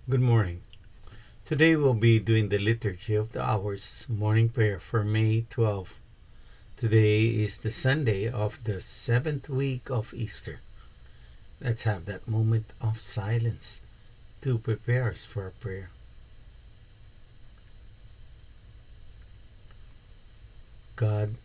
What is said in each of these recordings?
Good morning. Today we'll be doing the Liturgy of the Hours morning prayer for May 12. Today is the Sunday of the 7th week of Easter. Let's have that moment of silence to prepare us for a prayer. God,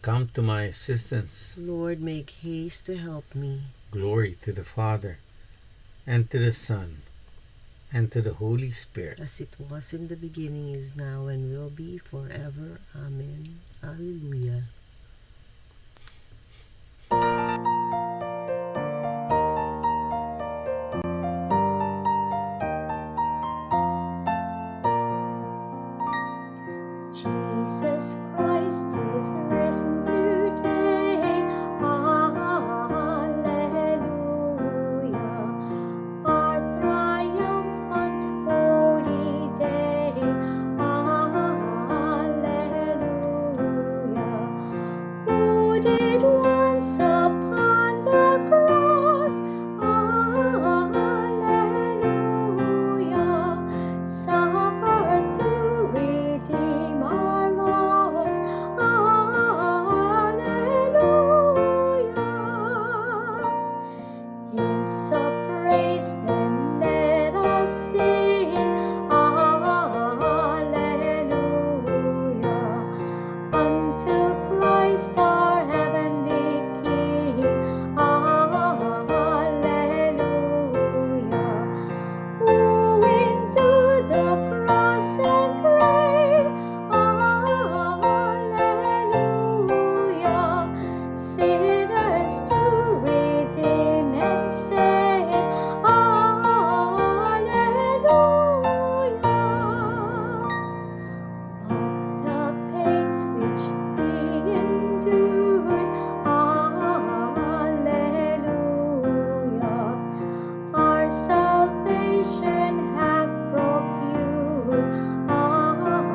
come to my assistance. Lord, make haste to help me. Glory to the Father, and to the Son, and to the Holy Spirit. As it was in the beginning, is now, and will be forever. Amen. Alleluia. Jesus Christ is risen today. Alleluia. Our triumphant holy day. Alleluia. Who did once upon the cross. Alleluia. Suffer to redeem our loss. Alleluia. Hymns of praise, then let us sing. Alleluia. Unto Christ our heavenly King. Alleluia. Who endured the cross and grave. Alleluia. Sinners to redeem and save. Alleluia. But the pains which he endured. Alleluia. Our salvation hath procured. Alleluia.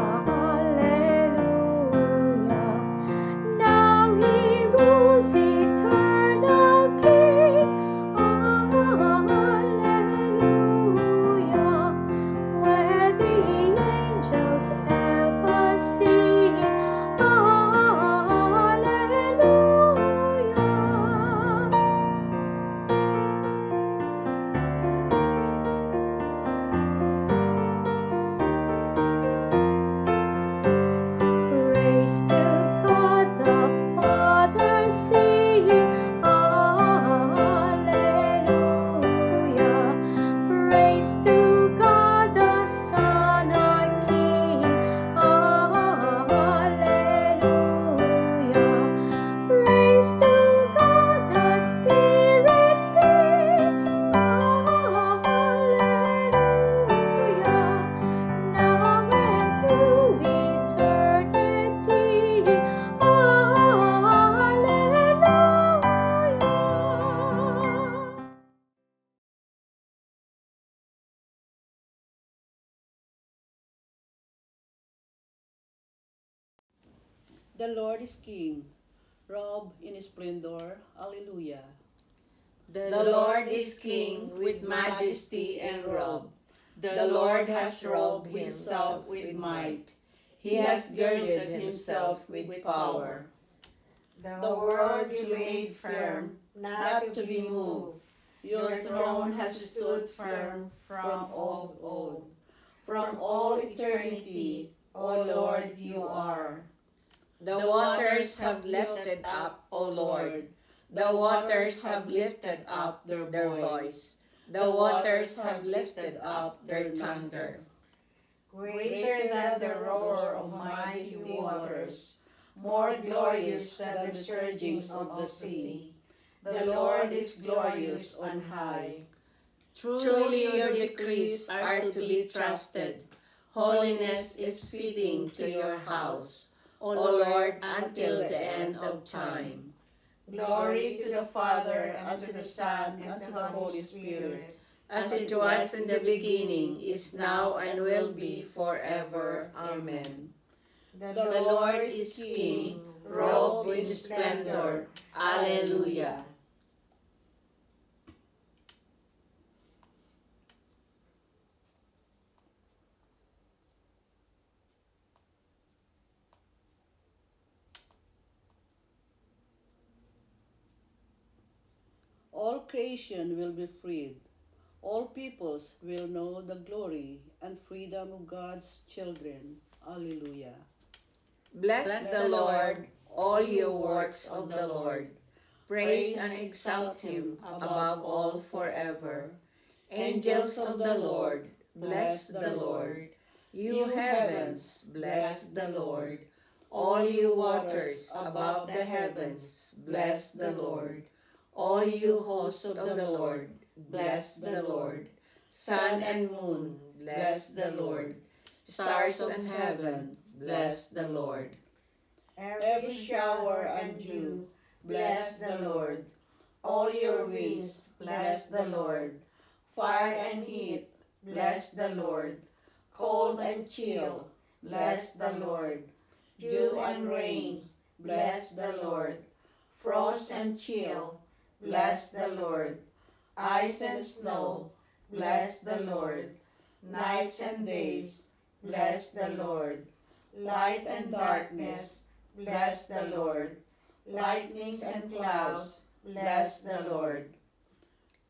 Now he rules eternal King. Alleluia. Where the angels ever sing. Alleluia. Praise to God the Father, sing. Alleluia. Praise to God the Son, our King. Alleluia. Praise to God the Spirit be. Alleluia. Now and through eternity. Alleluia. The Lord is King, robed in splendor. Alleluia. The Lord is King with majesty and robe. The Lord has robed himself with might. He has girded himself with power. The world you made firm, not to be moved. Your throne has stood firm from of old. From all eternity, O Lord, you are. The waters have lifted up, O Lord. The waters have lifted up their voice. The waters have lifted up their thunder. Greater than the roar of mighty waters, more glorious than the surgings of the sea. The Lord is glorious on high. Truly your decrees are to be trusted. Holiness is fitting to your house, O Lord, until the end of time. Glory to the Father, and to the Son, and to the Holy Spirit. As it was in the beginning, is now, and will be forever. Amen. The The Lord is King, robed with splendor. Alleluia. All creation will be freed. All peoples will know the glory and freedom of God's children. Alleluia. Bless the Lord, all you works of the Lord. Praise and exalt him above all forever. Angels of the Lord, bless the Lord. You heavens, bless the Lord. All you waters above the heavens, bless the Lord. All you hosts of the Lord, bless the Lord. Sun and moon, bless the Lord. Stars of heaven, bless the Lord. Every shower and dew, bless the Lord. All your winds, bless the Lord. Fire and heat, bless the Lord. Cold and chill, bless the Lord. Dew and rain, bless the Lord. Frost and chill, bless the Lord. Ice and snow, bless the Lord. Nights and days, bless the Lord. Light and darkness, bless the Lord. Lightnings and clouds, bless the Lord.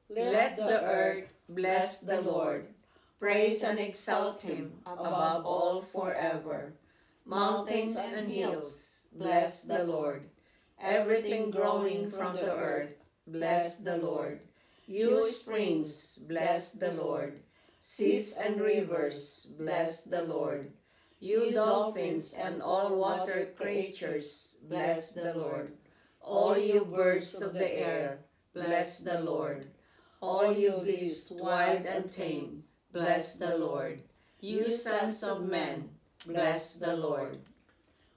Let the earth bless the Lord. Praise and exalt him above all forever. Mountains and hills, bless the Lord. Everything growing from the earth, bless the Lord. You springs, bless the Lord. Seas and rivers, bless the Lord. You dolphins and all water creatures, bless the Lord. All you birds of the air, bless the Lord. All you beasts wild and tame, bless the Lord. You sons of men, bless the Lord.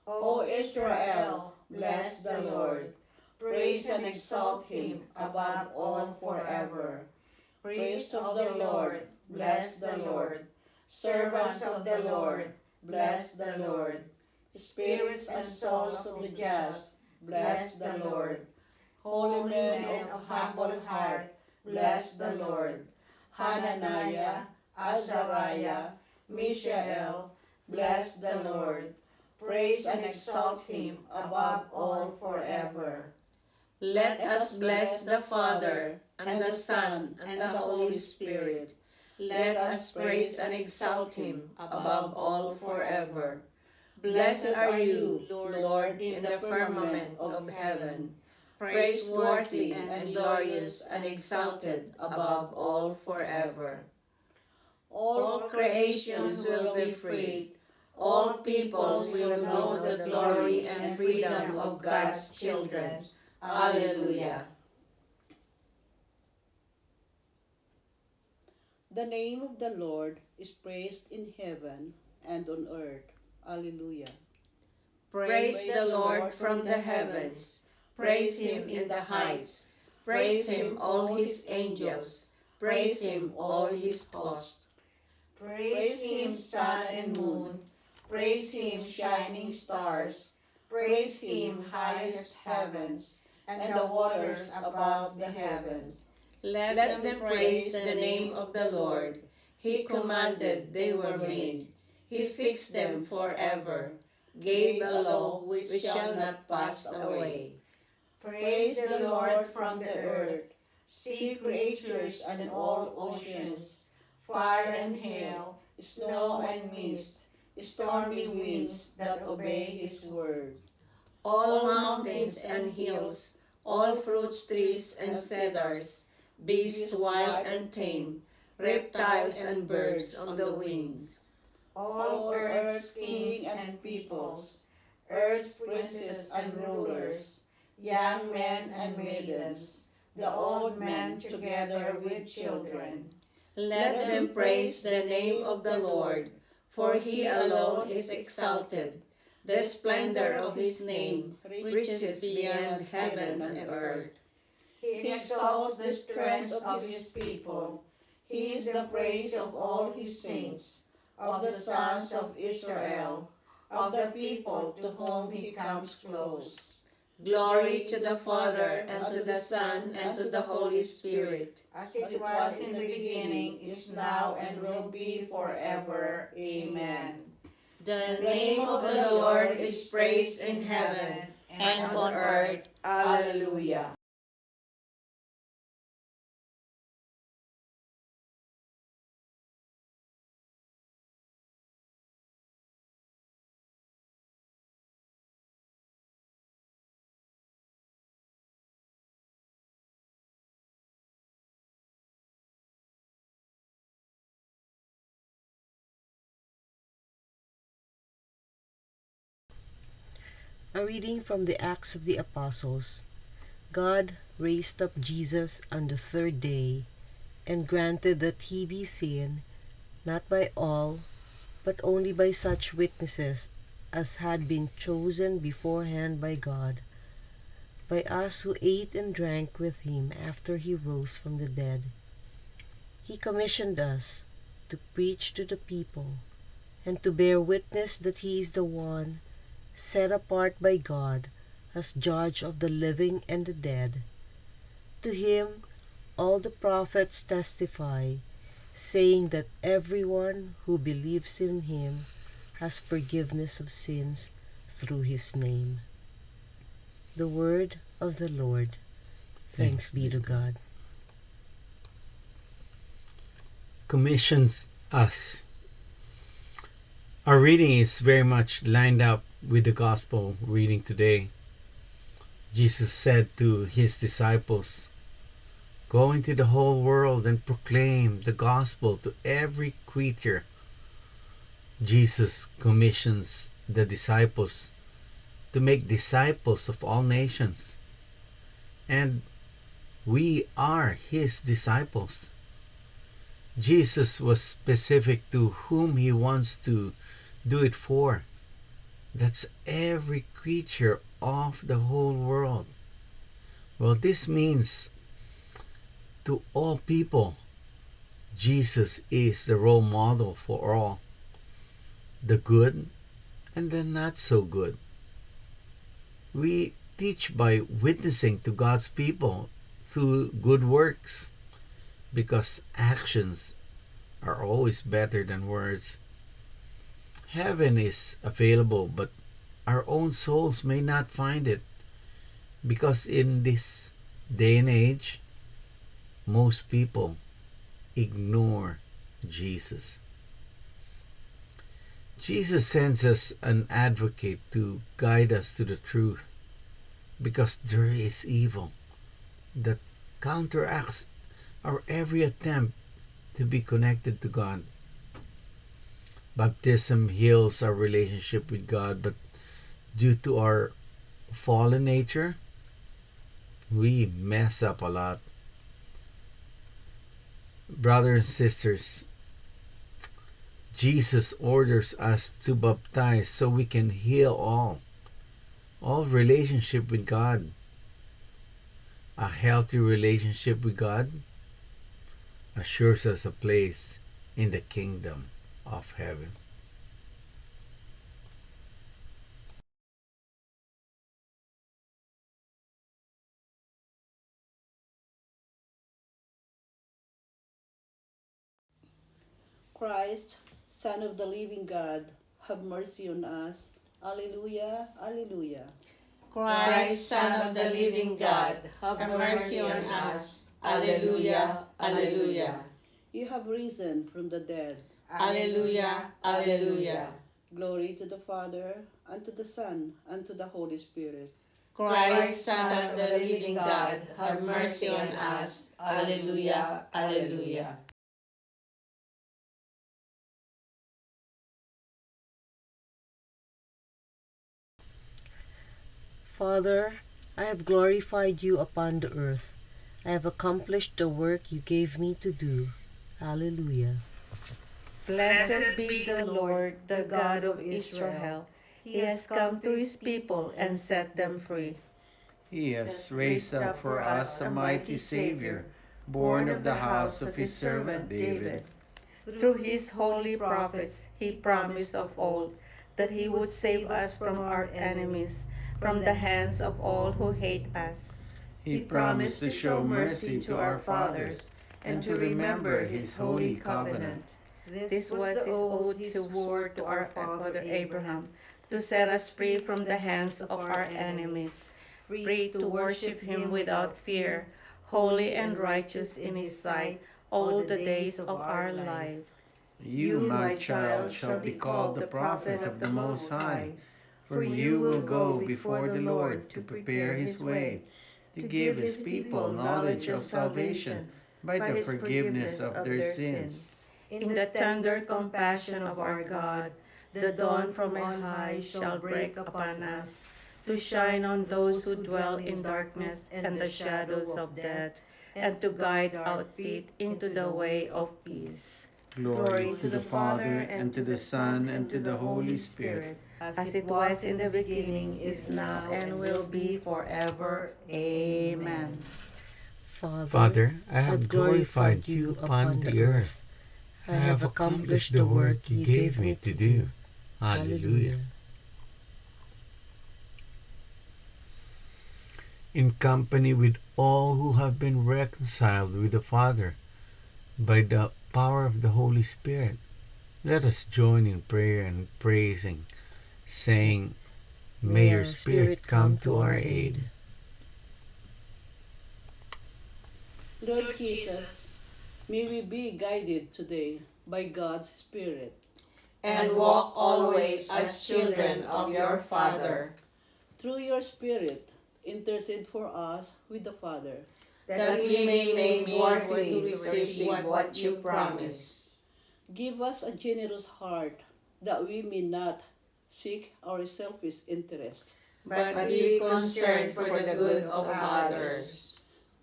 O Israel, bless the Lord. Praise and exalt him above all forever. Priest of the Lord, bless the Lord. Servants of the Lord, bless the Lord. Spirits and souls of the just, bless the Lord. Holy men of humble heart, bless the Lord. Hananiah, Azariah, Mishael, bless the Lord. Praise and exalt him above all forever. Let us bless the Father, and the Son, and the Holy Spirit. Let us praise and exalt him above all forever. Blessed are you, Lord, in the firmament of heaven, praiseworthy and glorious and exalted above all forever. All creations will be freed. All peoples will know the glory and freedom of God's children. Alleluia. The name of the Lord is praised in heaven and on earth. Alleluia. Praise the Lord from the heavens. Praise him in the heights. Praise him, all his angels. Praise him, all his hosts. Praise him, sun and moon. Praise him, shining stars. Praise him, highest heavens, and the waters above the heavens. Let them praise the name of the Lord. He commanded, they were made. He fixed them forever. Gave a law which shall not pass away. Praise the Lord from the earth, sea creatures and all oceans, fire and hail, snow and mist, stormy winds that obey his word. All mountains and hills, all fruit trees and cedars, beasts wild and tame, reptiles and birds on the wings. All earth's kings and peoples, earth's princes and rulers, young men and maidens, the old men together with children. Let them praise the name of the Lord, for he alone is exalted. The splendor of his name reaches beyond heaven and earth. He exalts the strength of his people. He is the praise of all his saints, of the sons of Israel, of the people to whom he comes close. Glory to the Father, and to the Son, and to the Holy Spirit. As it was in the beginning, is now, and will be forever. Amen. The name of the Lord is praised in heaven and on earth. Alleluia. A reading from the Acts of the Apostles. God raised up Jesus on the third day and granted that he be seen, not by all, but only by such witnesses as had been chosen beforehand by God, by us who ate and drank with him after he rose from the dead. He commissioned us to preach to the people and to bear witness that he is the one set apart by God as judge of the living and the dead. To him all the prophets testify, saying that everyone who believes in him has forgiveness of sins through his name. The word of the Lord. Thanks be to God. Commissions us. Our reading is very much lined up with the gospel reading today. Jesus said to his disciples, "Go into the whole world and proclaim the gospel to every creature." Jesus commissions the disciples to make disciples of all nations. And we are his disciples. Jesus was specific to whom he wants to do it for. That's every creature of the whole world. Well, this means to all people, Jesus is the role model for all, the good and the not so good. We teach by witnessing to God's people through good works, because actions are always better than words. Heaven is available, but our own souls may not find it, because in this day and age, most people ignore Jesus. Jesus sends us an advocate to guide us to the truth, because there is evil that counteracts our every attempt to be connected to God. Baptism heals our relationship with God, but due to our fallen nature, we mess up a lot. Brothers and sisters, Jesus orders us to baptize so we can heal all relationship with God. A healthy relationship with God assures us a place in the kingdom of heaven. Christ, Son of the living God, have mercy on us. Alleluia, alleluia. Christ, Son of the living God, have mercy on us. Alleluia, alleluia. You have risen from the dead. Alleluia, alleluia. Glory to the Father, and to the Son, and to the Holy Spirit. Christ, Son of the living God, have mercy on us. Alleluia, alleluia. Father, I have glorified you upon the earth. I have accomplished the work you gave me to do. Alleluia. Blessed be the Lord, the God of Israel. He has come to his people and set them free. He has raised up for us a mighty Savior, born of the house of his servant David. Through his holy prophets, he promised of old that he would save us from our enemies, from the hands of all who hate us. He promised to show mercy to our fathers and to remember his holy covenant. This was the oath he swore to our father Abraham, to set us free from the hands of our enemies, free to worship him without fear, holy and righteous in his sight all the days of our life. You, my child, shall be called the prophet of the Most High, for you will go before the Lord to prepare his way, to give his people knowledge of salvation by the forgiveness of their sins. In the tender compassion of our God, the dawn from on high shall break upon us. to shine on those who dwell in darkness and the shadows of death, and to guide our feet into the way of peace. Glory to the Father, and to the Son, and to the Holy Spirit. As it was in the beginning, is now, and will be forever. Amen. Father, I have glorified you upon the earth. I have accomplished the work you gave me to do. Hallelujah. In company with all who have been reconciled with the Father by the power of the Holy Spirit, let us join in prayer and praising, saying, May your Spirit come to our aid. Lord Jesus, may we be guided today by God's Spirit, and walk always as children of your Father, through your Spirit, intercede for us with the Father, that we may move worthy to receive what you promise. Give us a generous heart, that we may not seek our selfish interests, but be concerned for the good of others.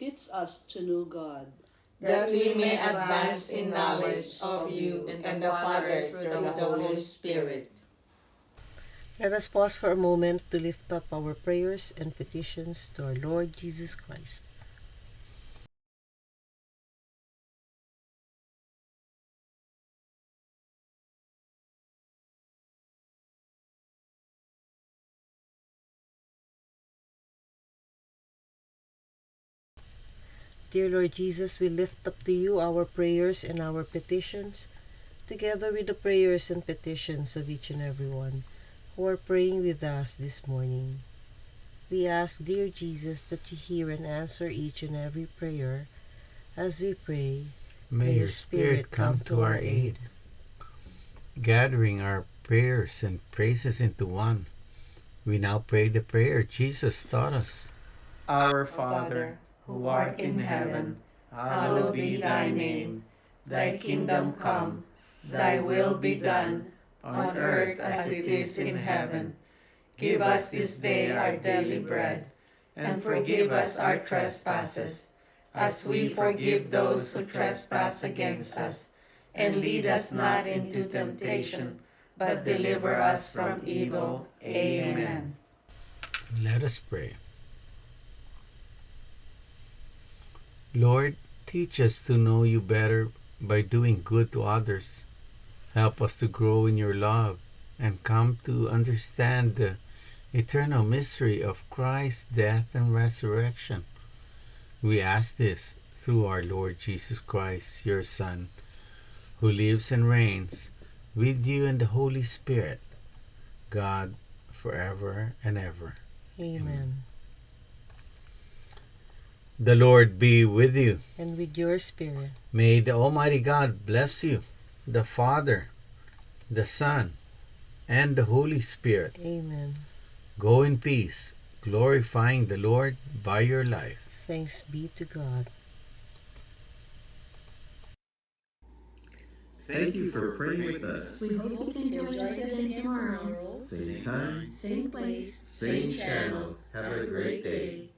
Teach us to know God, that we may advance in knowledge of you and the Father through the Holy Spirit. Let us pause for a moment to lift up our prayers and petitions to our Lord Jesus Christ. Dear Lord Jesus, we lift up to you our prayers and our petitions, together with the prayers and petitions of each and every one who are praying with us this morning. We ask, dear Jesus, that you hear and answer each and every prayer as we pray. May your Spirit come to our aid. Gathering our prayers and praises into one, we now pray the prayer Jesus taught us. Our Father, who art in heaven, hallowed be thy name. Thy kingdom come, thy will be done, on earth as it is in heaven. Give us this day our daily bread, and forgive us our trespasses, as we forgive those who trespass against us. And lead us not into temptation, but deliver us from evil. Amen. Let us pray. Lord, teach us to know you better by doing good to others. Help us to grow in your love and come to understand the eternal mystery of Christ's death and resurrection. We ask this through our Lord Jesus Christ, your Son, who lives and reigns with you and the Holy Spirit, God, forever and ever. Amen. The Lord be with you. And with your spirit. May the Almighty God bless you, the Father, the Son, and the Holy Spirit. Amen. Go in peace, glorifying the Lord by your life. Thanks be to God. Thank you for praying with us. We hope you can join us again tomorrow. Same time, Same place. same channel. Have a great day.